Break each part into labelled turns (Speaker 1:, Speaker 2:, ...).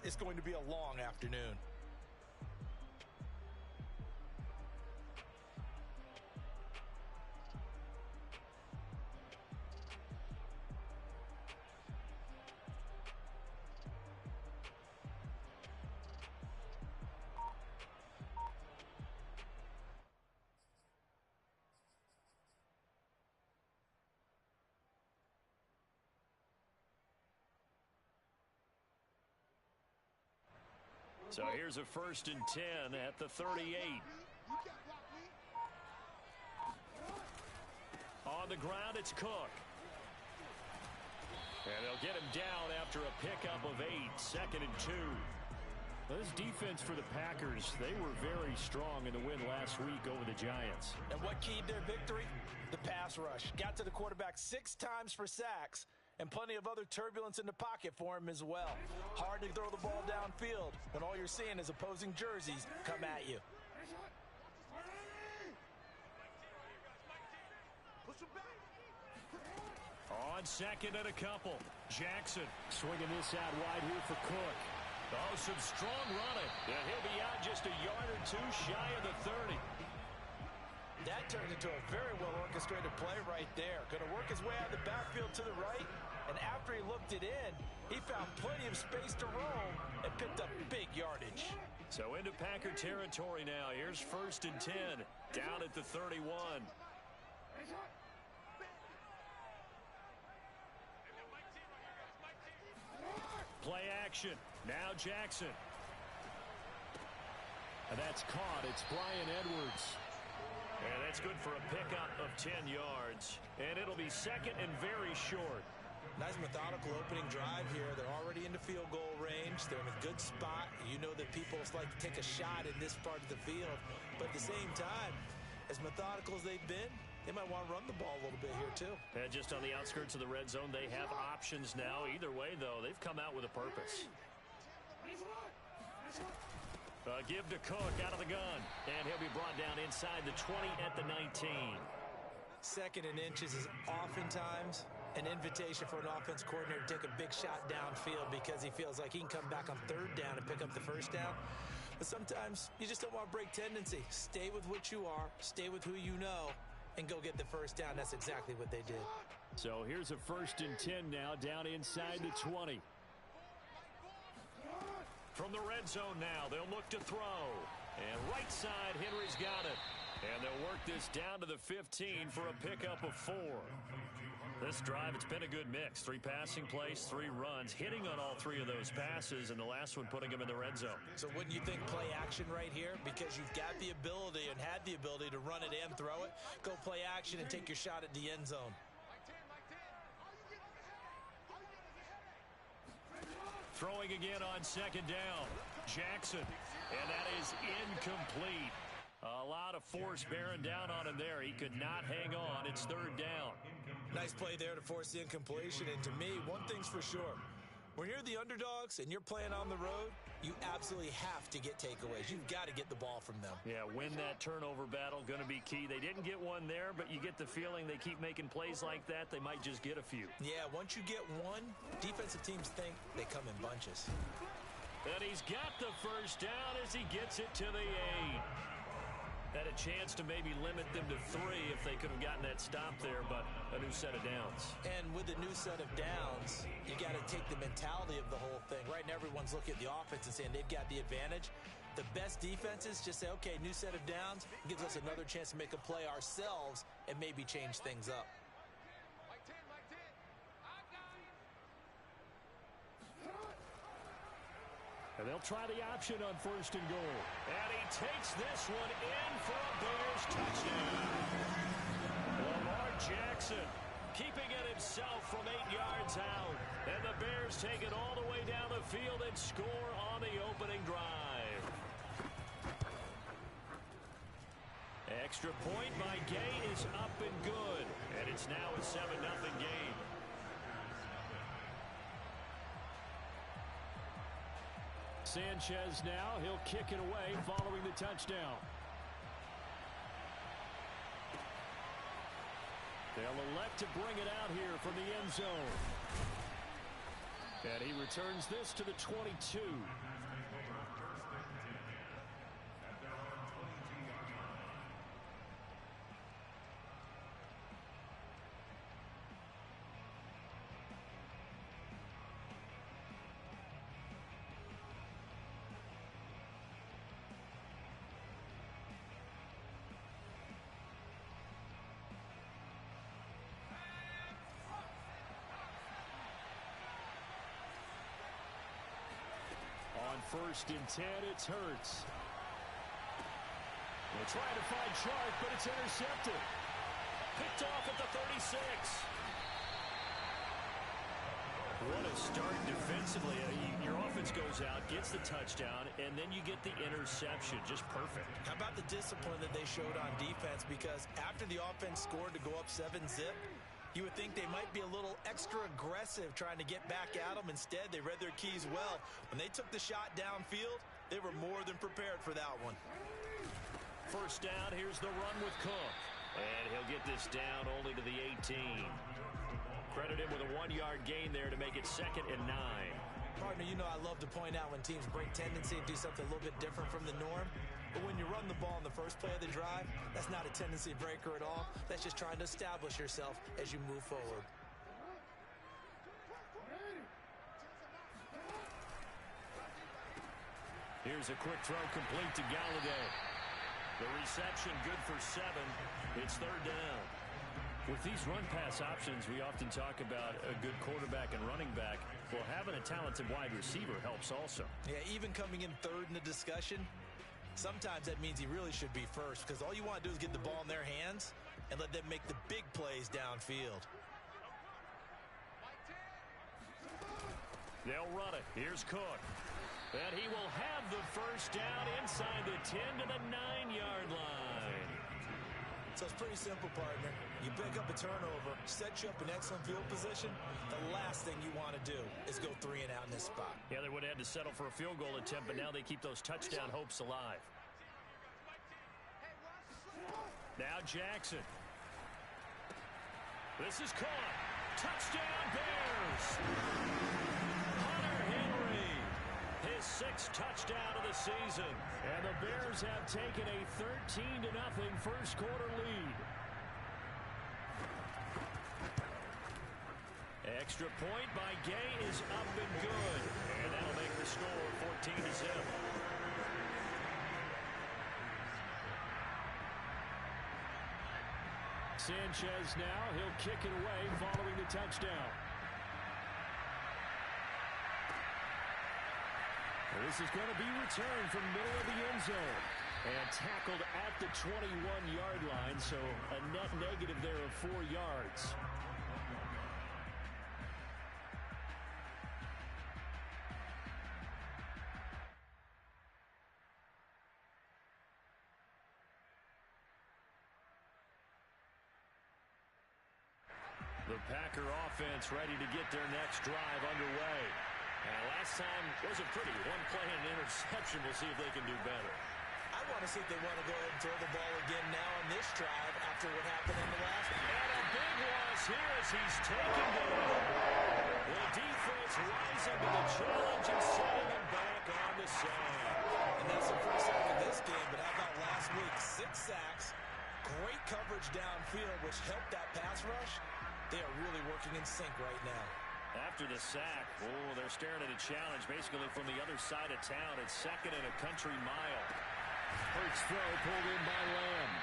Speaker 1: it's going to be a long afternoon.
Speaker 2: So here's a 1st and 10 at the 38. On the ground, it's Cook. And they'll get him down after a pickup of 8, 2nd and 2. This defense for the Packers, they were very strong in the win last week over the Giants.
Speaker 1: And what keyed their victory? The pass rush. Got to the quarterback 6 times for sacks, and plenty of other turbulence in the pocket for him as well. Hard to throw the ball downfield when all you're seeing is opposing jerseys come at you.
Speaker 2: On 2nd and a couple, Jackson swinging this out wide here for Cook. Oh, some strong running. And he'll be out just a yard or 2 shy of the 30.
Speaker 1: That turned into a very well-orchestrated play right there. Going to work his way out of the backfield to the right, and after he looked it in, he found plenty of space to roam and picked up big yardage.
Speaker 2: So into Packer territory now. Here's 1st and 10, down at the 31. Play action. Now Jackson. And that's caught. It's Bryan Edwards. And that's good for a pickup of 10 yards. And it'll be 2nd and very short.
Speaker 1: Nice methodical opening drive here. They're already into field goal range. They're in a good spot. You know that people like to take a shot in this part of the field. But at the same time, as methodical as they've been, they might want to run the ball a little bit here too.
Speaker 2: And just on the outskirts of the red zone, they have options now. Either way, though, they've come out with a purpose. Give to Cook out of the gun. And he'll be brought down inside the 20 at the 19.
Speaker 1: 2nd and inches is oftentimes an invitation for an offense coordinator to take a big shot downfield because he feels like he can come back on 3rd down and pick up the 1st down. But sometimes you just don't want to break tendency. Stay with what you are, stay with who you know, and go get the 1st down. That's exactly what they did.
Speaker 2: So here's a 1st and 10 now, down inside the 20. From the red zone now, they'll look to throw. And right side, Henry's got it. And they'll work this down to the 15 for a pickup of 4. This drive, it's been a good mix. 3 passing plays, 3 runs, hitting on all 3 of those passes, and the last one putting them in the red zone.
Speaker 1: So wouldn't you think play action right here? Because you've got the ability and had the ability to run it and throw it. Go play action and take your shot at the end zone.
Speaker 2: Throwing again on 2nd down. Jackson. And that is incomplete. A lot of force bearing down on him there. He could not hang on. It's 3rd down.
Speaker 1: Nice play there to force the incompletion. And to me, one thing's for sure. When you're the underdogs and you're playing on the road, you absolutely have to get takeaways. You've got to get the ball from them.
Speaker 2: Yeah, win that turnover battle, going to be key. They didn't get one there, but you get the feeling they keep making plays like that, they might just get a few.
Speaker 1: Yeah, once you get one, defensive teams think they come in bunches.
Speaker 2: And he's got the 1st down as he gets it to the 8. Had a chance to maybe limit them to 3 if they could have gotten that stop there, but a new set of downs.
Speaker 1: And with a new set of downs, you got to take the mentality of the whole thing. Right now, everyone's looking at the offense and saying they've got the advantage. The best defenses just say, okay, new set of downs, gives us another chance to make a play ourselves and maybe change things up.
Speaker 2: And they'll try the option on 1st and goal. And he takes this one in for a Bears touchdown. Lamar Jackson keeping it himself from 8 yards out. And the Bears take it all the way down the field and score on the opening drive. Extra point by Gay is up and good. And it's now a 7-0 game. Sanchez now, he'll kick it away following the touchdown. They'll elect to bring it out here from the end zone. And he returns this to the 22. First and 10, it's Hurts. They're trying to find Chark, but it's intercepted. Picked off at the 36. What a start defensively. Your offense goes out, gets the touchdown, and then you get the interception. Just perfect.
Speaker 1: How about the discipline that they showed on defense? Because after the offense scored to go up 7-zip, you would think they might be a little extra aggressive trying to get back at them. Instead, they read their keys well. When they took the shot downfield, they were more than prepared for that one.
Speaker 2: First down, here's the run with Cook. And he'll get this down only to the 18. Credit him with a 1-yard gain there to make it 2nd and 9.
Speaker 1: Partner, you know I love to point out when teams break tendency and do something a little bit different from the norm. But when you run the ball in the first play of the drive, that's not a tendency breaker at all. That's just trying to establish yourself as you move forward.
Speaker 2: Here's a quick throw complete to Galladay. The reception good for 7. It's 3rd down. With these run-pass options, we often talk about a good quarterback and running back. Well, having a talented wide receiver helps also.
Speaker 1: Yeah, even coming in 3rd in the discussion, sometimes that means he really should be first, because all you want to do is get the ball in their hands and let them make the big plays downfield.
Speaker 2: They'll run it. Here's Cook. And he will have the first down inside the 10 to the 9-yard line.
Speaker 1: So it's pretty simple, partner. You pick up a turnover, set you up in excellent field position. The last thing you want to do is go 3 and out in this spot.
Speaker 2: Yeah, they would have had to settle for a field goal attempt, but now they keep those touchdown hopes alive. Now Jackson. This is caught. Touchdown Bears. Hunter Henry. His 6th touchdown of the season. And the Bears have taken a 13-0 first quarter lead. Extra point by Gay is up and good. And that'll make the score 14-0. Sanchez now, he'll kick it away following the touchdown. This is going to be returned from middle of the end zone. And tackled at the 21-yard line, so a net negative there of 4 yards. The Packer offense ready to get their next drive underway. And last time wasn't pretty. 1 play and an interception. We'll see if they can do better.
Speaker 1: I want to see if they want to go ahead and throw the ball again now on this drive after what happened in the last one.
Speaker 2: And a big loss here as he's taken down. The defense rising to the challenge and setting him back on the side.
Speaker 1: And that's the first sack of this game, but how about last week? 6 sacks, great coverage downfield, which helped that pass rush. They are really working in sync right now.
Speaker 2: After the sack, they're staring at a challenge basically from the other side of town. It's 2nd and a country mile. Hurts throw pulled in by Lamb.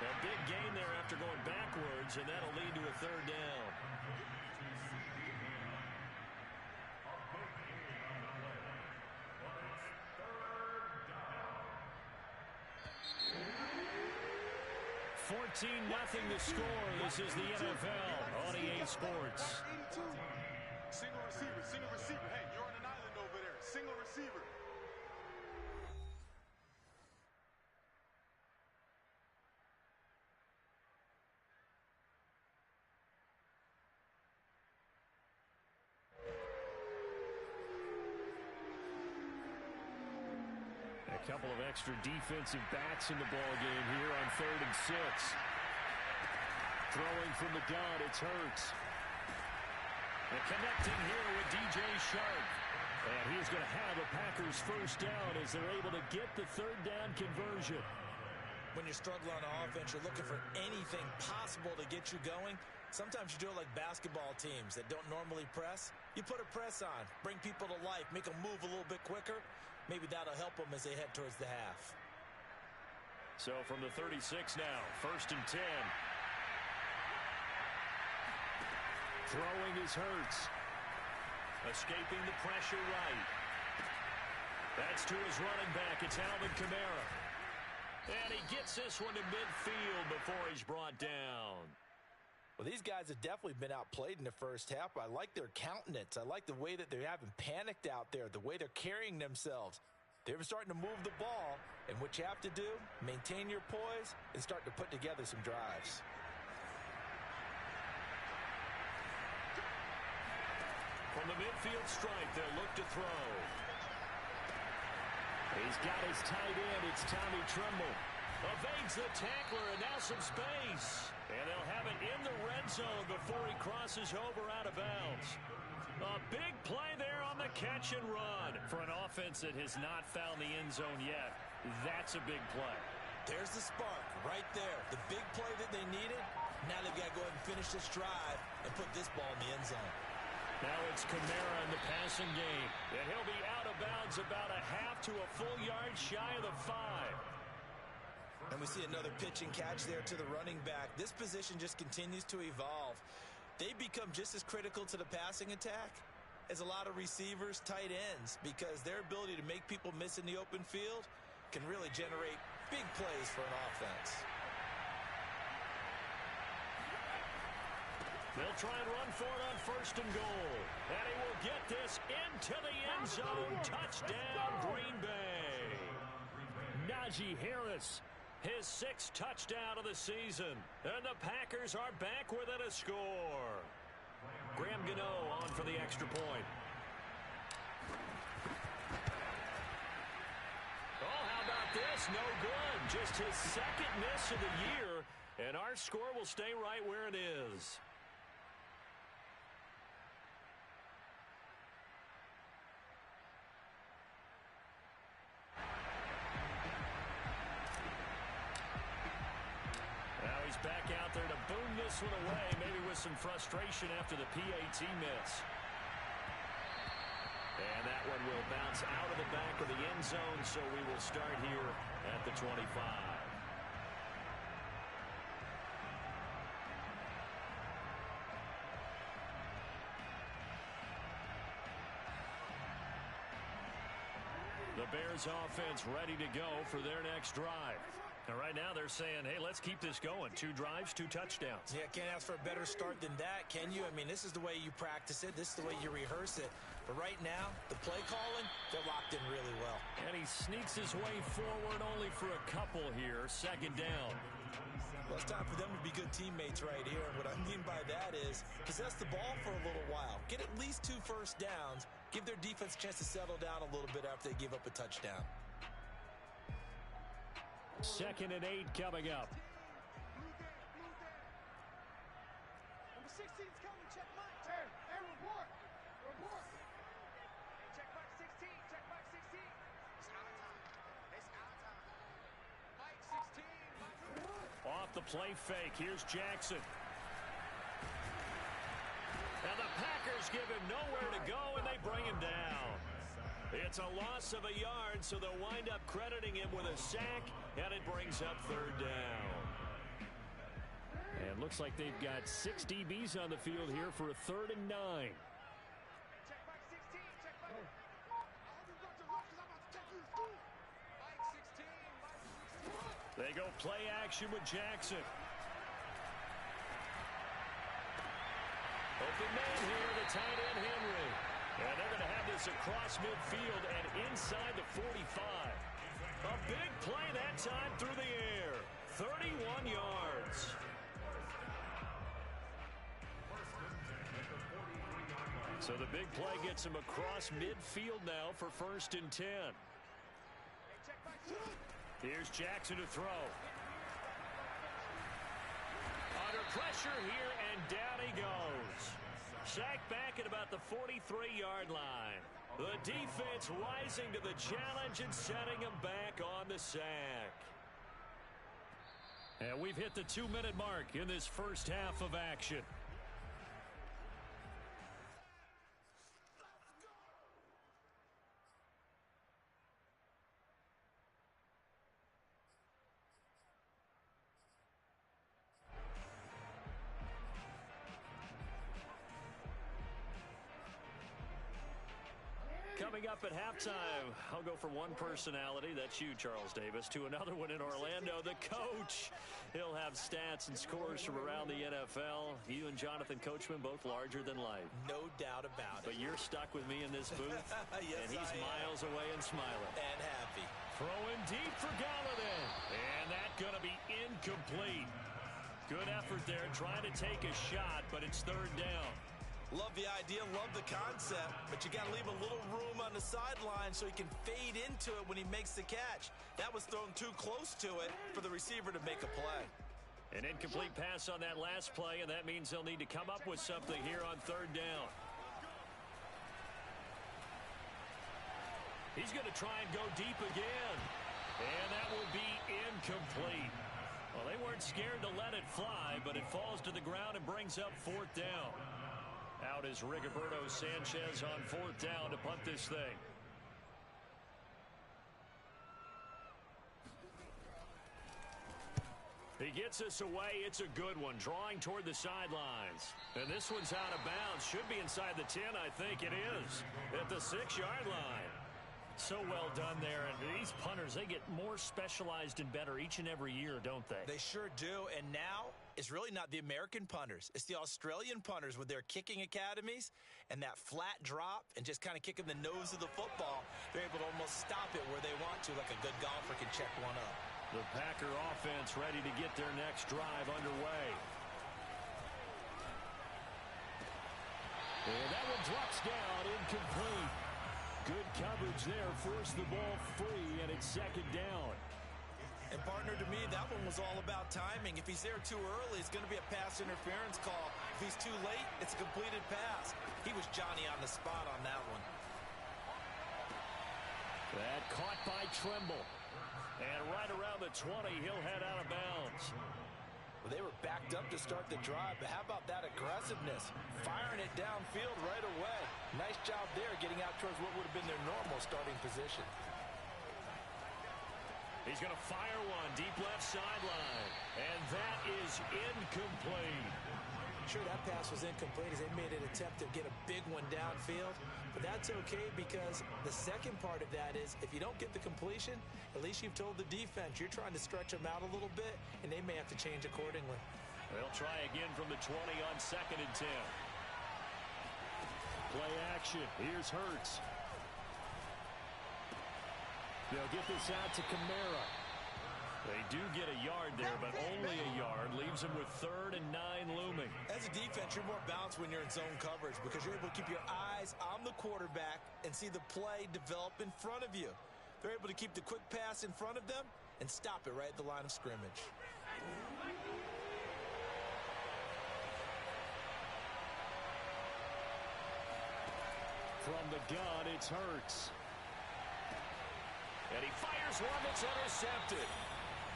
Speaker 2: A big gain there after going backwards, and that'll lead to a 3rd down. Nothing to score. This is the NFL on EA Sports.
Speaker 3: Single receiver. Hey, you're on an island over there. Single receiver.
Speaker 2: A couple of extra defensive backs in the ball game here on 3rd and 6. Throwing from the gun, it's Hurts. And connecting here with DJ Shark. And he's going to have a Packers first down as they're able to get the third down conversion.
Speaker 1: When you're struggling on offense, you're looking for anything possible to get you going. Sometimes you do it like basketball teams that don't normally press. You put a press on, bring people to life, make them move a little bit quicker. Maybe that'll help them as they head towards the half.
Speaker 2: So from the 36 now, 1st and 10. Throwing is Hurts. Escaping the pressure right. That's to his running back. It's Alvin Kamara. And he gets this one to midfield before he's brought down.
Speaker 1: Well, these guys have definitely been outplayed in the first half. I like their countenance. I like the way that they haven't panicked out there, the way they're carrying themselves. They're starting to move the ball, and what you have to do, maintain your poise and start to put together some drives.
Speaker 2: From the midfield stripe, they'll look to throw. He's got his tight end. It's Tommy Tremble. Evades the tackler, and now some space. And they'll have it in the red zone before he crosses over out of bounds. A big play there on the catch and run. For an offense that has not found the end zone yet, that's a big play.
Speaker 1: There's the spark right there. The big play that they needed. Now they've got to go ahead and finish this drive and put this ball in the end zone.
Speaker 2: Now it's Kamara in the passing game. And he'll be out of bounds about a half to a full yard shy of the 5.
Speaker 1: And we see another pitch and catch there to the running back. This position just continues to evolve. They become just as critical to the passing attack as a lot of receivers, tight ends, because their ability to make people miss in the open field can really generate big plays for an offense.
Speaker 2: They'll try and run for it on 1st and goal. And he will get this into the end zone. Touchdown, Green Bay. Najee Harris, his 6th touchdown of the season. And the Packers are back within a score. Graham Gano on for the extra point. Oh, how about this? No good. Just his 2nd miss of the year. And our score will stay right where it is. Back out there to boom this one away, maybe with some frustration after the PAT miss. And that one will bounce out of the back of the end zone, so we will start here at the 25. The Bears offense ready to go for their next drive. And right now they're saying, hey, let's keep this going. 2 drives, 2 touchdowns.
Speaker 1: Yeah, can't ask for a better start than that, can you? I mean, this is the way you practice it. This is the way you rehearse it. But right now, the play calling, they're locked in really well.
Speaker 2: And he sneaks his way forward only for a couple here. 2nd down.
Speaker 1: Well, it's time for them to be good teammates right here. And what I mean by that is possess the ball for a little while. Get at least 2 first downs. Give their defense a chance to settle down a little bit after they give up a touchdown.
Speaker 2: 2nd and 8 coming up.
Speaker 4: Number 16's coming. Check Mike. Hey, report. Report. Check Mike 16. Check Mike 16. It's out of time. It's out of time. Mike 16.
Speaker 2: Off the play fake. Here's Jackson. And the Packers give him nowhere to go, and they bring him down. It's a loss of a yard, so they'll wind up crediting him with a sack, and it brings up 3rd down. And looks like they've got 6 DBs on the field here for a 3rd and 9.
Speaker 4: Check Mike 16. Check Mike. I hope you got your rush because I'm about to take you to school. Mike 16. Mike 16.
Speaker 2: They go play action with Jackson. Open man here, the tight end Henry. And they're going to have this across midfield and inside the 45. A big play that time through the air. 31 yards. So the big play gets him across midfield now for 1st and 10. Here's Jackson to throw. Under pressure here, and down he goes. Sacked back at about the 43-yard line. The defense rising to the challenge and setting him back on the sack. And we've hit the 2-minute mark in this first half of action. Coming up at halftime, I'll go from one personality, that's you, Charles Davis, to another one in Orlando, the coach. He'll have stats and scores from around the NFL. You and Jonathan Coachman both larger than life.
Speaker 1: No doubt about it.
Speaker 2: But you're stuck with me in this booth,
Speaker 1: yes,
Speaker 2: and he's miles away and smiling.
Speaker 1: And happy.
Speaker 2: Throwing deep for Galladay. And that's going to be incomplete. Good effort there, trying to take a shot, but it's third down.
Speaker 1: Love the idea, love the concept, but you got to leave a little room on the sideline so he can fade into it when he makes the catch. That was thrown too close to it for the receiver to make a play.
Speaker 2: An incomplete pass on that last play, and that means they'll need to come up with something here on third down. He's going to try and go deep again, and that will be incomplete. Well, they weren't scared to let it fly, but it falls to the ground and brings up fourth down. Out is Rigoberto Sanchez on fourth down to punt this thing. He gets us away. It's a good one, drawing toward the sidelines. And this one's out of bounds. Should be inside the 10, I think it is, at the 6-yard line. So well done there. And these punters, they get more specialized and better each and every year, don't they?
Speaker 1: They sure do. And now it's really not the American punters. It's the Australian punters with their kicking academies and that flat drop and just kind of kicking the nose of the football. They're able to almost stop it where they want to, like a good golfer can check one up.
Speaker 2: The Packer offense ready to get their next drive underway. And that one drops down, incomplete. Good coverage there, forced the ball free, and it's second down.
Speaker 1: And partner, to me, that one was all about timing. If he's there too early, it's going to be a pass interference call. If he's too late, it's a completed pass. He was Johnny on the spot on that one.
Speaker 2: That caught by Trimble. And right around the 20, he'll head out of bounds.
Speaker 1: Well, they were backed up to start the drive, but how about that aggressiveness? Firing it downfield right away. Nice job there getting out towards what would have been their normal starting position.
Speaker 2: He's going to fire one deep left sideline, and that is incomplete.
Speaker 1: Sure, that pass was incomplete as they made an attempt to get a big one downfield, but that's okay because the second part of that is if you don't get the completion, at least you've told the defense you're trying to stretch them out a little bit, and they may have to change accordingly.
Speaker 2: They'll try again from the 20 on 2nd and 10. Play action. Here's Hurts. They'll get this out to Kamara. They do get a yard there, but only a yard. Leaves them with 3rd and 9 looming.
Speaker 1: As a defense, you're more balanced when you're in zone coverage because you're able to keep your eyes on the quarterback and see the play develop in front of you. They're able to keep the quick pass in front of them and stop it right at the line of scrimmage.
Speaker 2: From the gun, it's Hurts. And he fires one that's intercepted.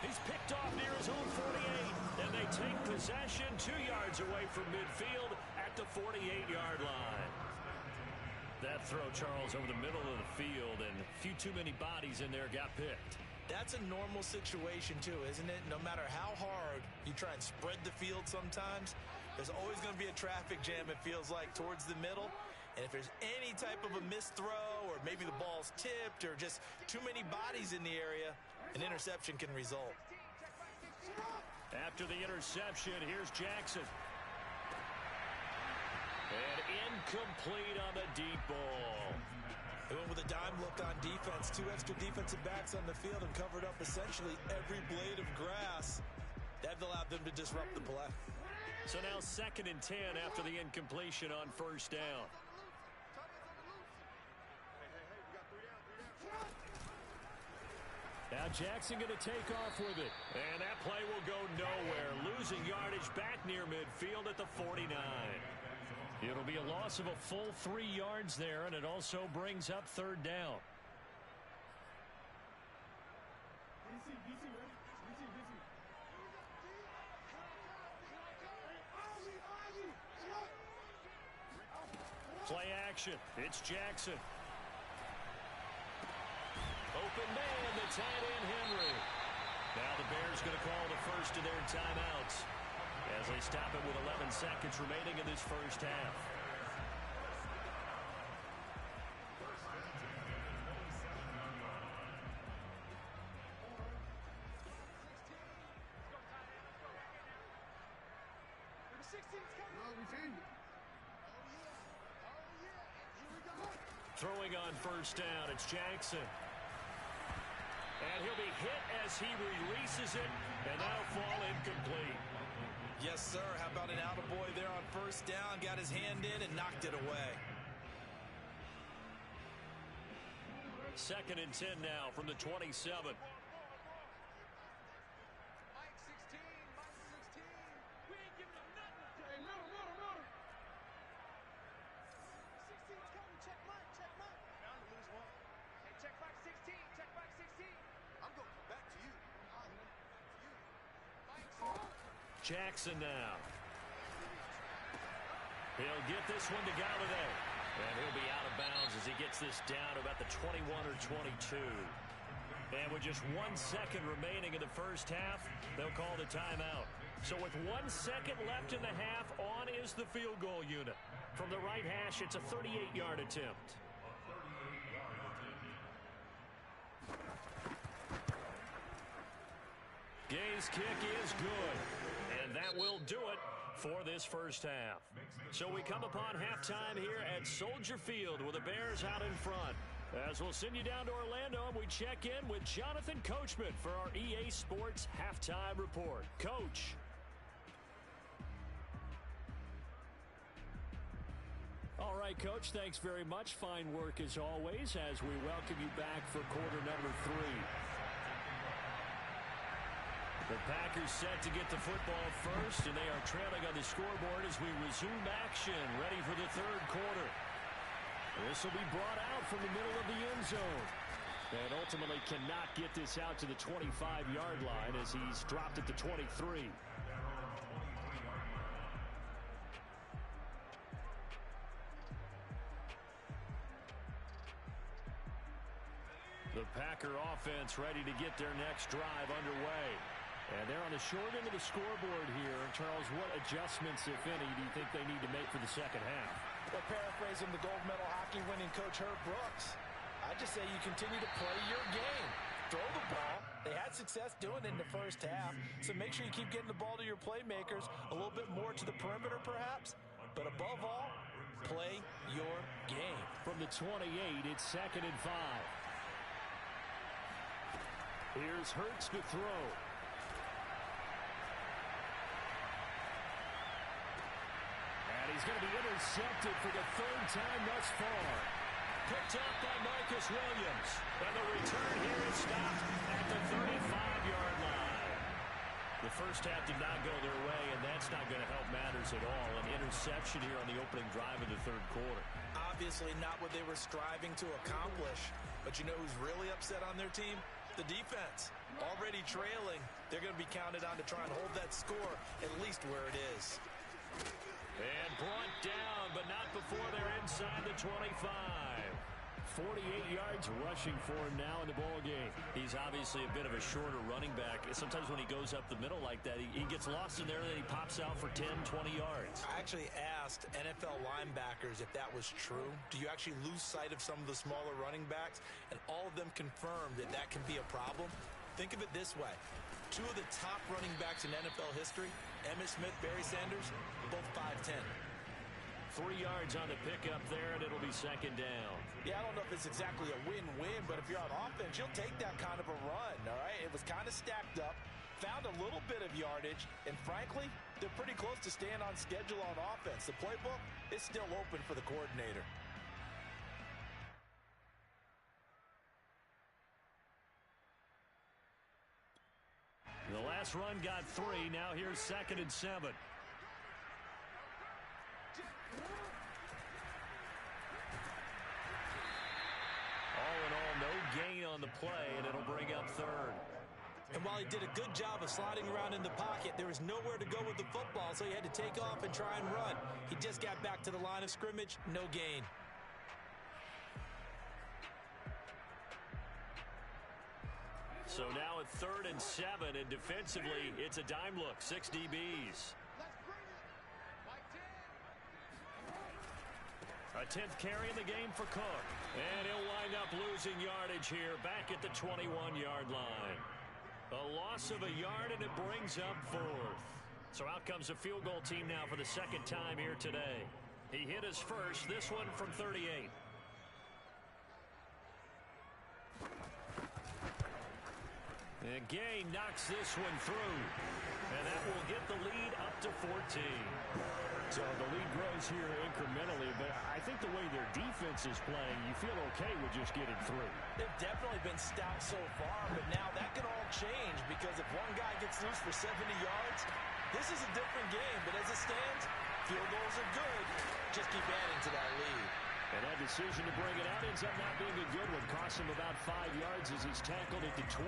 Speaker 2: He's picked off near his own 48, and they take possession 2 yards away from midfield at the 48-yard line. That throw, Charles, over the middle of the field, and a few too many bodies in there got picked.
Speaker 1: That's a normal situation, too, isn't it? No matter how hard you try and spread the field sometimes, there's always going to be a traffic jam, it feels like, towards the middle. And if there's any type of a missed throw or maybe the ball's tipped or just too many bodies in the area, an interception can result.
Speaker 2: After the interception, here's Jackson. And incomplete on the deep ball.
Speaker 1: They went with a dime look on defense. 2 extra defensive backs on the field and covered up essentially every blade of grass. That allowed them to disrupt the play.
Speaker 2: So now 2nd and 10 after the incompletion on 1st down. Now Jackson going to take off with it. And that play will go nowhere. Losing yardage back near midfield at the 49. It'll be a loss of a full 3 yards there, and it also brings up third down. Play action. It's Jackson. Open man, the tight end, Henry. Now the Bears going to call the first of their timeouts as they stop it with 11 seconds remaining in this first half. Throwing on first down, it's Jackson. And he'll be hit as he releases it, and now fall incomplete.
Speaker 1: Yes, sir. How about an attaboy there on first down? Got his hand in and knocked it away.
Speaker 2: 2nd and 10 now from the 27. Jackson now. He'll get this one to Galladay. And he'll be out of bounds as he gets this down to about the 21 or 22. And with just 1 second remaining in the first half, they'll call the timeout. So with 1 second left in the half, on is the field goal unit. From the right hash, it's a 38-yard attempt. Gay's kick is good. And that will do it for this first half. So we come upon halftime here at Soldier Field with the Bears out in front. As we'll send you down to Orlando, and we check in with Jonathan Coachman for our EA Sports Halftime Report. Coach. All right, Coach, thanks very much. Fine work as always as we welcome you back for quarter number 3. The Packers set to get the football first, and they are trailing on the scoreboard as we resume action, ready for the third quarter. This will be brought out from the middle of the end zone. And ultimately cannot get this out to the 25-yard line as he's dropped at the 23. The Packer offense ready to get their next drive underway. And they're on the short end of the scoreboard here. Charles, what adjustments, if any, do you think they need to make for the second half?
Speaker 1: Well, paraphrasing the gold medal hockey winning coach Herb Brooks, I just say you continue to play your game. Throw the ball. They had success doing it in the first half, so make sure you keep getting the ball to your playmakers, a little bit more to the perimeter perhaps, but above all, play your game.
Speaker 2: From the 28, it's 2nd and 5. Here's Hurts to throw. He's going to be intercepted for the 3rd time thus far. Picked up by Marcus Williams. And the return here is stopped at the 35-yard line. The first half did not go their way, and that's not going to help matters at all. An interception here on the opening drive of the third quarter.
Speaker 1: Obviously not what they were striving to accomplish. But you know who's really upset on their team? The defense. Already trailing. They're going to be counted on to try and hold that score at least where it is.
Speaker 2: And brought down, but not before they're inside the 25. 48 yards rushing for him now in the ball game. He's obviously a bit of a shorter running back. Sometimes when he goes up the middle like that, he gets lost in there and then he pops out for 10, 20 yards.
Speaker 1: I actually asked NFL linebackers if that was true. Do you actually lose sight of some of the smaller running backs? And all of them confirmed that that can be a problem. Think of it this way. 2 of the top running backs in NFL history, Emmitt Smith, Barry Sanders, both 5'10".
Speaker 2: 3 yards on the pickup there, and it'll be 2nd down.
Speaker 1: Yeah, I don't know if it's exactly a win-win, but if you're on offense, you'll take that kind of a run, all right? It was kind of stacked up, found a little bit of yardage, and frankly, they're pretty close to staying on schedule on offense. The playbook is still open for the coordinator.
Speaker 2: The last run got 3. Now here's 2nd and 7. the play, and it'll bring up third.
Speaker 1: And while he did a good job of sliding around in the pocket, there was nowhere to go with the football, so he had to take off and try and run. He just got back to the line of scrimmage, no gain.
Speaker 2: So now at 3rd and 7, and defensively, it's a dime look, 6 DBs. A 10th carry in the game for Cook. And he'll wind up losing yardage here back at the 21-yard line. A loss of a yard, and it brings up 4th. So out comes a field goal team now for the second time here today. He hit his first, this one from 38. And Gay knocks this one through. And that will get the lead up to 14.
Speaker 5: So the lead grows here incrementally, but I think the way their defense is playing, you feel okay with just getting through.
Speaker 1: They've definitely been stout so far, but now that can all change because if one guy gets loose for 70 yards, this is a different game. But as it stands, field goals are good. Just keep adding to that lead.
Speaker 5: And that decision to bring it out ends up not being a good one. Costs him about 5 yards as he's tackled at the 20.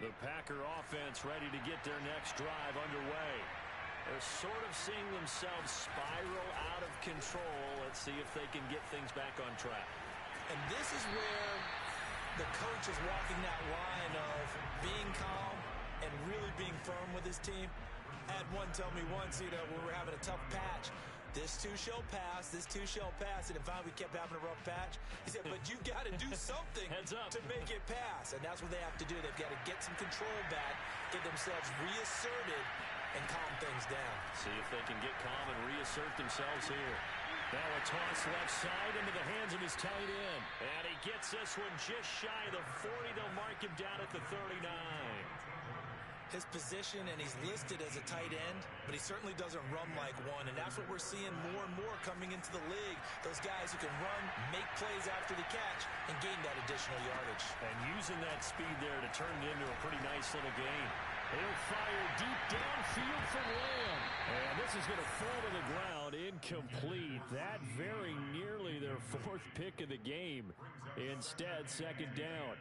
Speaker 2: The Packer offense ready to get their next drive underway. They're sort of seeing themselves spiral out of control. Let's see if they can get things back on track.
Speaker 1: And this is where the coach is walking that line of being calm and really being firm with his team. I had one tell me once, when we were having a tough patch, this too shall pass, this too shall pass. And finally we kept having a rough patch. He said, but you got to do something to make it pass. And that's what they have to do. They've got to get some control back, get themselves reasserted, and calm things down.
Speaker 2: See if they can get calm and reassert themselves here. Now a toss left side into the hands of his tight end. And he gets this one just shy of the 40. They'll mark him down at the 39.
Speaker 1: His position, and he's listed as a tight end, but he certainly doesn't run like one, and that's what we're seeing more and more coming into the league. Those guys who can run, make plays after the catch, and gain that additional yardage.
Speaker 2: And using that speed there to turn it into a pretty nice little gain.
Speaker 5: He'll fire deep downfield for Lamb. And this is going to fall to the ground incomplete. That very nearly their 4th pick of the game. Instead, 2nd down.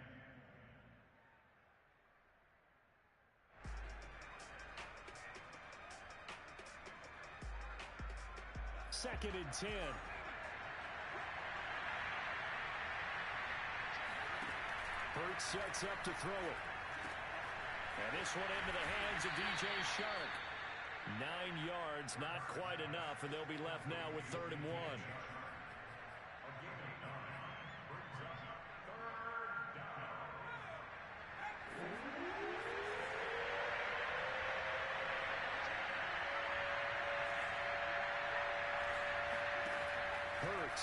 Speaker 5: Second and 10. Hurts sets up to throw it.
Speaker 2: And this one into the hands of DJ Shark. 9 yards, not quite enough, and they'll be left now with 3rd and 1.
Speaker 5: Hurts.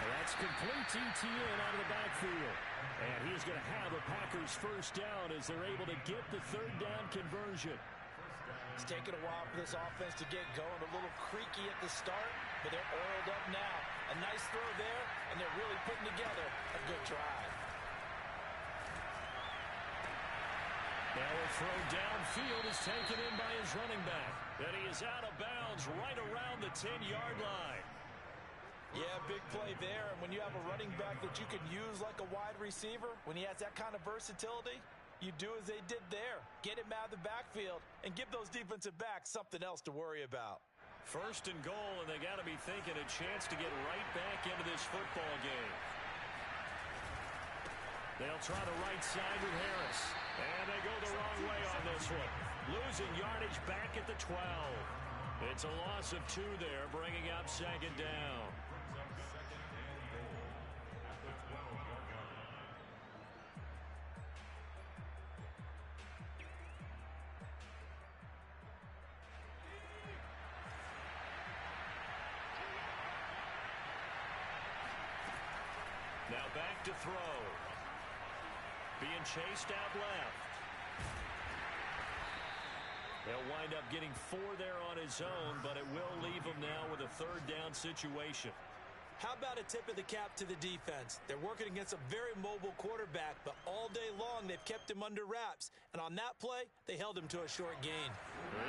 Speaker 5: And that's complete ETN out of the backfield. And he's going to have a Packers first down as they're able to get the 3rd down conversion.
Speaker 1: It's taken a while for this offense to get going. A little creaky at the start, but they're oiled up now. A nice throw there, and they're really putting together a good drive.
Speaker 2: Now a throw downfield is taken in by his running back. And he is out of bounds right around the 10-yard line.
Speaker 1: Yeah, big play there. And when you have a running back that you can use like a wide receiver, when he has that kind of versatility, you do as they did there. Get him out of the backfield and give those defensive backs something else to worry about.
Speaker 2: 1st and goal, and they got to be thinking a chance to get right back into this football game. They'll try the right side with Harris. And they go the wrong way on this one. Losing yardage back at the 12. It's a loss of 2 there, bringing up 2nd down. Now back to throw. Being chased out left. They'll wind up getting 4 there on his own, but it will leave him now with a 3rd down situation.
Speaker 1: How about a tip of the cap to the defense? They're working against a very mobile quarterback, but all day long they've kept him under wraps. And on that play, they held him to a short gain.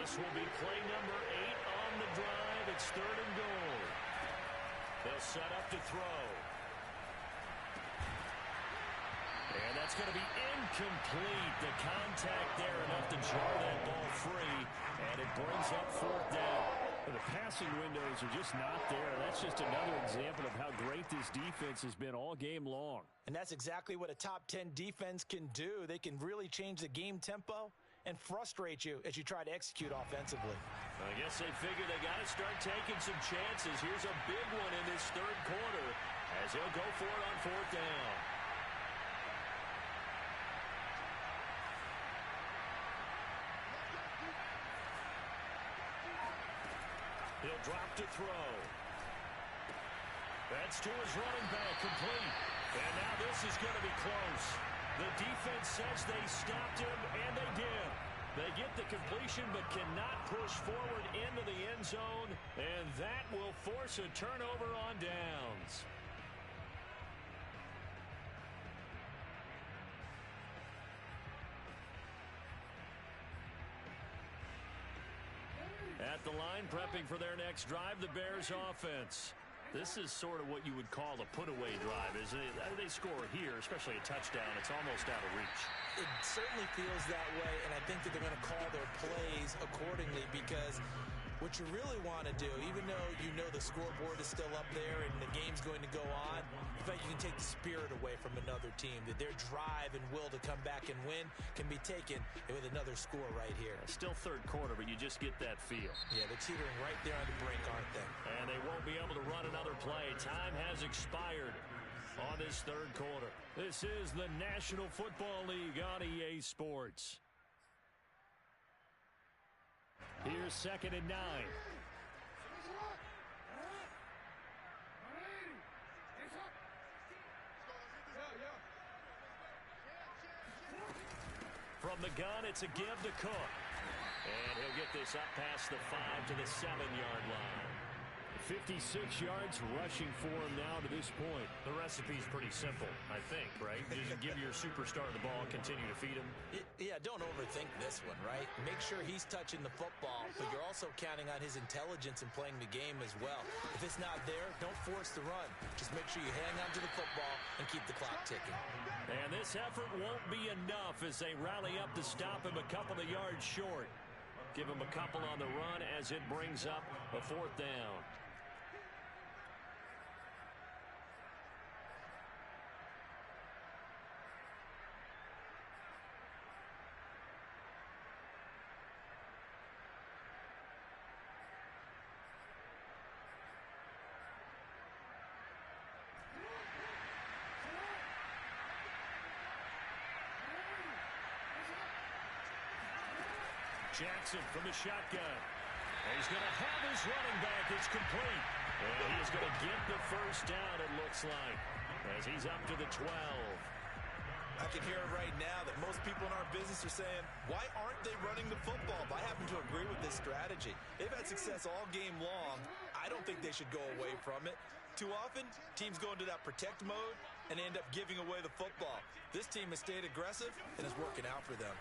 Speaker 2: This will be play number 8 on the drive. It's 3rd and goal. They'll set up to throw. And that's going to be incomplete. The contact there enough to jar that ball free, and it brings up 4th down.
Speaker 5: The passing windows are just not there. That's just another example of how great this defense has been all game long.
Speaker 1: And that's exactly what a top 10 defense can do. They can really change the game tempo and frustrate you as you try to execute offensively.
Speaker 2: I guess they figure they got to start taking some chances. Here's a big one in this 3rd quarter as he'll go for it on 4th down. He'll drop to throw. That's to his running back, complete. And now this is going to be close. The defense says they stopped him, and they did. They get the completion but cannot push forward into the end zone, and that will force a turnover on downs. At the line, prepping for their next drive, the Bears offense. This is sort of what you would call a put-away drive, isn't it? They score here, especially a touchdown. It's almost out of reach.
Speaker 1: It certainly feels that way, and I think that they're going to call their plays accordingly because what you really want to do, even though you know the scoreboard is still up there and the game's going to go on, in fact, you can take the spirit away from another team, that their drive and will to come back and win can be taken with another score right here.
Speaker 2: Still 3rd quarter, but you just get that feel.
Speaker 1: Yeah, they're teetering right there on the brink, aren't they?
Speaker 2: And they won't be able to run another play. Time has expired on this 3rd quarter. This is the National Football League on EA Sports. Here's 2nd and 9. From the gun, it's a give to Cook. And he'll get this up past the 5 to the 7-yard line.
Speaker 5: 56 yards rushing for him now to this point.
Speaker 2: The recipe's pretty simple, I think, right? Just give your superstar the ball, continue to feed him.
Speaker 1: Yeah, don't overthink this one, right? Make sure he's touching the football, but you're also counting on his intelligence in playing the game as well. If it's not there, don't force the run. Just make sure you hang on to the football and keep the clock ticking.
Speaker 2: And this effort won't be enough as they rally up to stop him a couple of yards short. Give him a couple on the run as it brings up a 4th down. Jackson from the shotgun. And he's going to have his running back. It's complete. And he is going to get the 1st down, it looks like, as he's up to the 12.
Speaker 1: I can hear it right now that most people in our business are saying, why aren't they running the football? But I happen to agree with this strategy. They've had success all game long. I don't think they should go away from it. Too often, teams go into that protect mode and end up giving away the football. This team has stayed aggressive and is working out for them.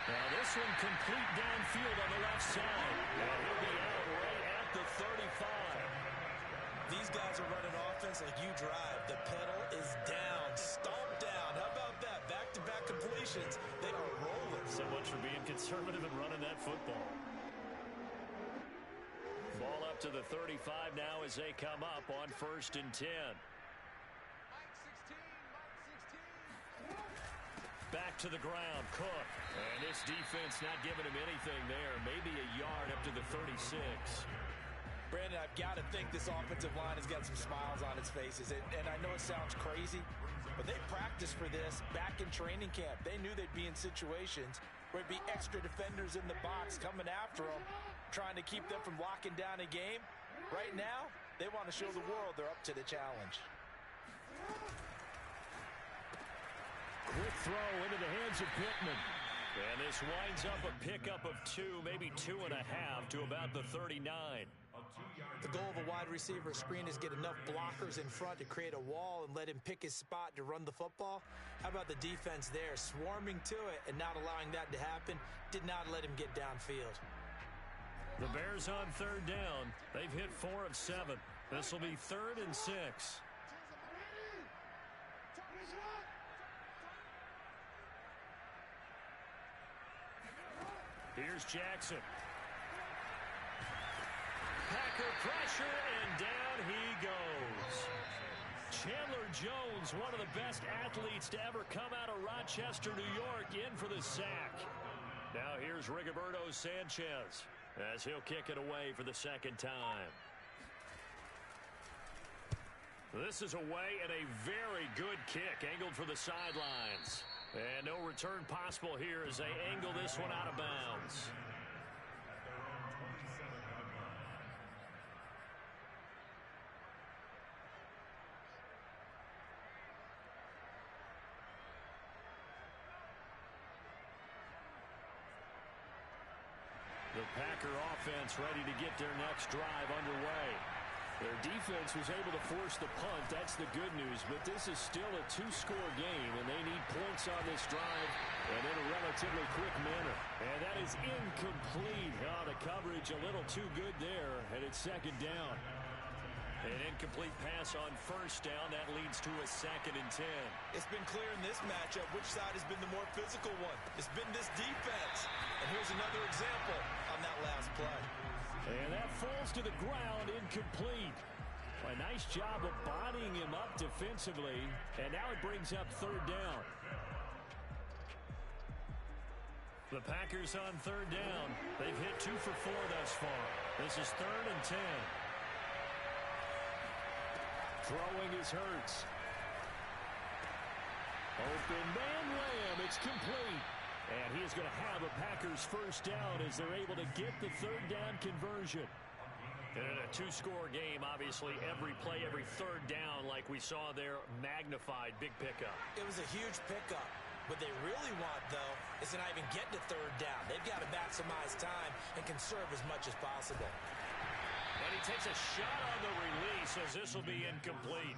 Speaker 2: Now this one complete downfield on the left side. And he'll be out right at the 35.
Speaker 1: These guys are running offense like you drive. The pedal is down, stomp down. How about that? Back-to-back completions. They are rolling.
Speaker 2: So much for being conservative and running that football. Ball up to the 35 now as they come up on 1st and 10. Back to the ground, Cook. And this defense not giving him anything there. Maybe a yard up to the 36.
Speaker 1: Brandon, I've got to think this offensive line has got some smiles on its faces. And I know it sounds crazy, but they practiced for this back in training camp. They knew they'd be in situations where it'd be extra defenders in the box coming after them, trying to keep them from locking down a game. Right now, they want to show the world they're up to the challenge.
Speaker 5: Quick throw into the hands of Pittman.
Speaker 2: And this winds up a pickup of 2, maybe 2.5 to about the 39.
Speaker 1: The goal of a wide receiver screen is get enough blockers in front to create a wall and let him pick his spot to run the football. How about the defense there, swarming to it and not allowing that to happen? Did not let him get downfield.
Speaker 2: The Bears on third down. They've hit 4 of 7. This will be 3rd and 6. Here's Jackson. Packer pressure, and down he goes. Chandler Jones, one of the best athletes to ever come out of Rochester, New York, in for the sack. Now here's Rigoberto Sanchez as he'll kick it away for the second time. This is away and a very good kick, angled for the sidelines. And no return possible here as they angle this one out of bounds. The Packer offense ready to get their next drive underway. Their defense was able to force the punt. That's the good news. But this is still a 2-score game, and they need points on this drive and in a relatively quick manner. And that is incomplete. Oh, the coverage a little too good there, and it's second down. An incomplete pass on first down. That leads to a 2nd and 10.
Speaker 1: It's been clear in this matchup which side has been the more physical one. It's been this defense. And here's another example on that last play.
Speaker 2: And that falls to the ground, incomplete. A nice job of bodying him up defensively. And now it brings up third down. The Packers on third down. They've hit 2 for 4 thus far. This is 3rd and 10. Throwing is Hurts. Open man Lamb. It's complete. And he is going to have a Packers first down as they're able to get the third down conversion. And in a 2-score game, obviously every play, every third down, like we saw there, magnified, big pickup.
Speaker 1: It was a huge pickup. What they really want, though, is to not even get to third down. They've got to maximize time and conserve as much as possible.
Speaker 2: And he takes a shot on the release as this will be incomplete.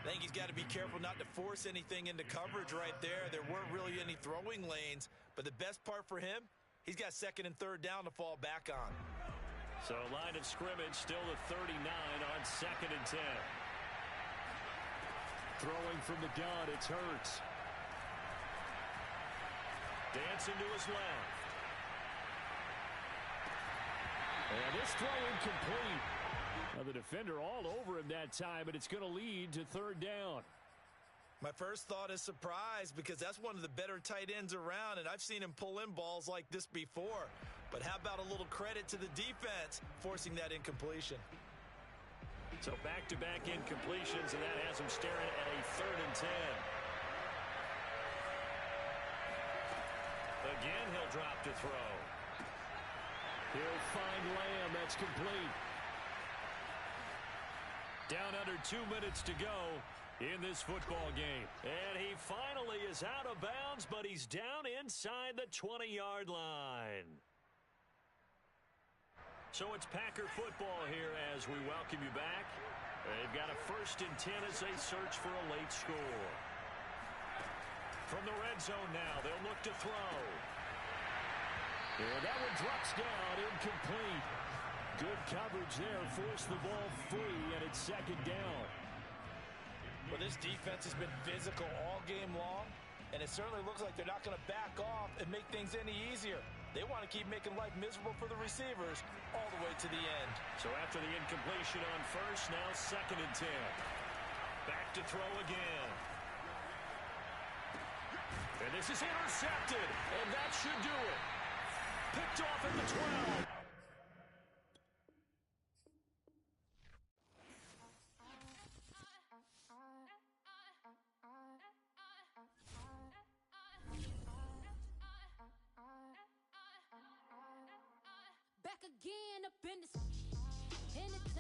Speaker 1: I think he's got to be careful not to force anything into coverage right there. There weren't really any throwing lanes, but the best part for him, he's got 2nd and 3rd down to fall back on.
Speaker 2: So line of scrimmage still at 39 on 2nd and 10. Throwing from the gun, it's Hurts. Dancing to his left. And this throw incomplete. Now the defender all over him that time, but it's going to lead to third down.
Speaker 1: My first thought is surprise because that's one of the better tight ends around, and I've seen him pull in balls like this before. But how about a little credit to the defense forcing that incompletion?
Speaker 2: So back-to-back incompletions, and that has him staring at a 3rd and 10. Again, he'll drop to throw. He'll find Lamb. That's complete. Down under 2 minutes to go in this football game. And he finally is out of bounds, but he's down inside the 20-yard line. So it's Packer football here as we welcome you back. They've got a 1st and 10 as they search for a late score. From the red zone now, they'll look to throw. And that one drops down, incomplete. Good coverage there, forced the ball free, and it's 2nd down.
Speaker 1: Well, this defense has been physical all game long, and it certainly looks like they're not going to back off and make things any easier. They want to keep making life miserable for the receivers all the way to the end.
Speaker 2: So after the incompletion on first, now 2nd and 10. Back to throw again. And this is intercepted, and that should do it. Picked off at the 12.
Speaker 6: Back again up in the